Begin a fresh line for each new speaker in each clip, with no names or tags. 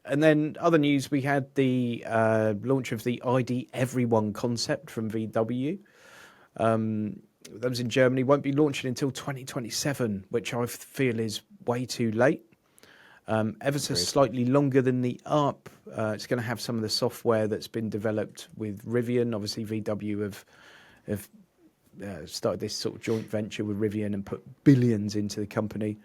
And then other news, we had the launch of the ID Everyone concept from VW. That was in Germany. Won't be launching until 2027, which I feel is way too late. Ever so slightly longer than the UP. It's going to have some of the software that's been developed with Rivian. Obviously, VW have started this sort of joint venture with Rivian and put billions into the company.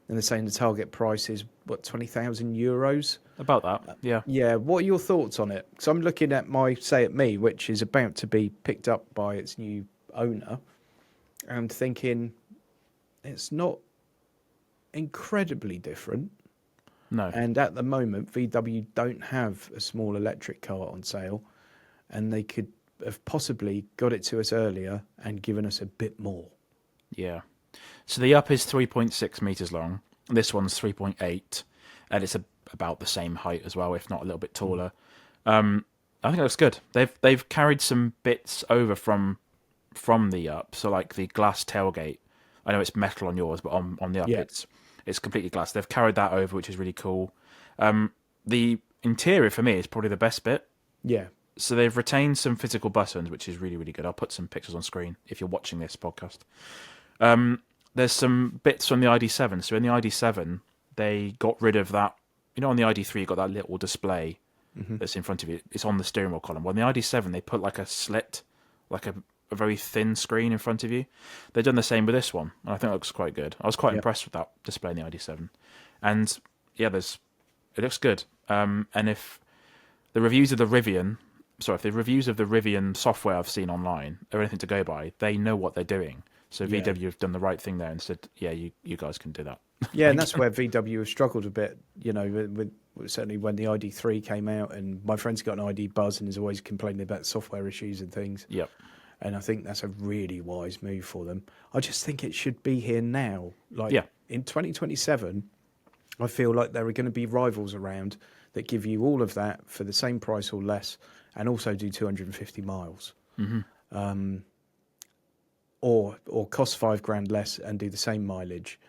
And they're saying the target price is, what, €20,000?
About that, yeah.
Yeah, what are your thoughts on it? So I'm looking at my Say It Me, which is about to be picked up by its new owner, and thinking it's not incredibly different.
No.
And at the moment, VW don't have a small electric car on sale, and they could have possibly got it to us earlier and given us a bit more.
Yeah. So the UP is 3.6 meters long. This one's 3.8, and it's about the same height as well, if not a little bit taller. I think it looks good. They've carried some bits over from the UP. So like the glass tailgate. I know it's metal on yours, but on the UP it's completely glass. They've carried that over, which is really cool. The interior for me is probably the best bit.
Yeah.
So they've retained some physical buttons, which is really, really good. I'll put some pictures on screen if you're watching this podcast. There's some bits from the ID7. So in the ID7, they got rid of that. You know, on the ID3, you've got that little display that's in front of you. It's on the steering wheel column. Well, in the ID7, they put like a slit, like a very thin screen in front of you. They've done the same with this one, and I think it looks quite good. I was quite impressed with that display in the ID7. And yeah, it looks good. And if the reviews of the Rivian software I've seen online are anything to go by, they know what they're doing. So VW have done the right thing there and said, yeah, you guys can do that.
Yeah, and that's where VW have struggled a bit, you know, with certainly when the ID3 came out, and my friend's got an ID Buzz and is always complaining about software issues and things.
Yep.
And I think that's a really wise move for them. I just think it should be here now. Like in 2027, I feel like there are going to be rivals around that give you all of that for the same price or less, and also do 250 miles. Or cost $5,000 less and do the same mileage.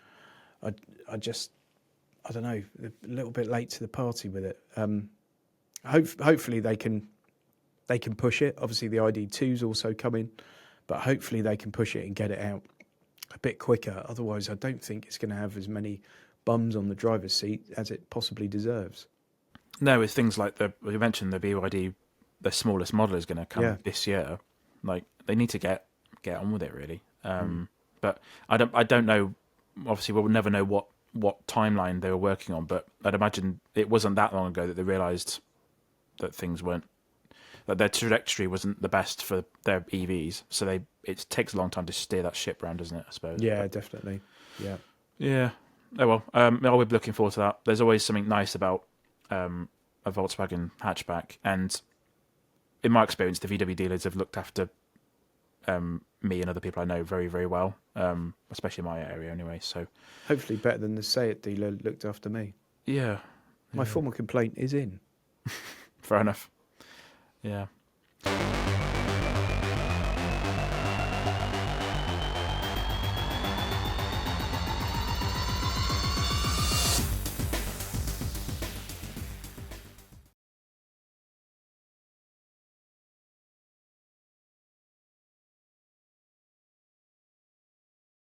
I don't know, a little bit late to the party with it. Hopefully they can push it. Obviously the ID2's also coming, but hopefully they can push it and get it out a bit quicker. Otherwise, I don't think it's going to have as many bums on the driver's seat as it possibly deserves.
No, it's things like you mentioned the BYD, the smallest model is going to come this year. Like they need to get on with it really. But I don't know. Obviously, we'll never know what timeline they were working on. But I'd imagine it wasn't that long ago that they realised that that their trajectory wasn't the best for their EVs. So it takes a long time to steer that ship around, doesn't it? I suppose.
Yeah, definitely. Yeah.
Yeah. Oh well. I'll be looking forward to that. There's always something nice about a Volkswagen hatchback, and in my experience, the VW dealers have looked after me and other people I know very, very well, especially in my area anyway. So
hopefully better than the Say It dealer looked after me.
Yeah.
My formal complaint is in.
Fair enough. Yeah.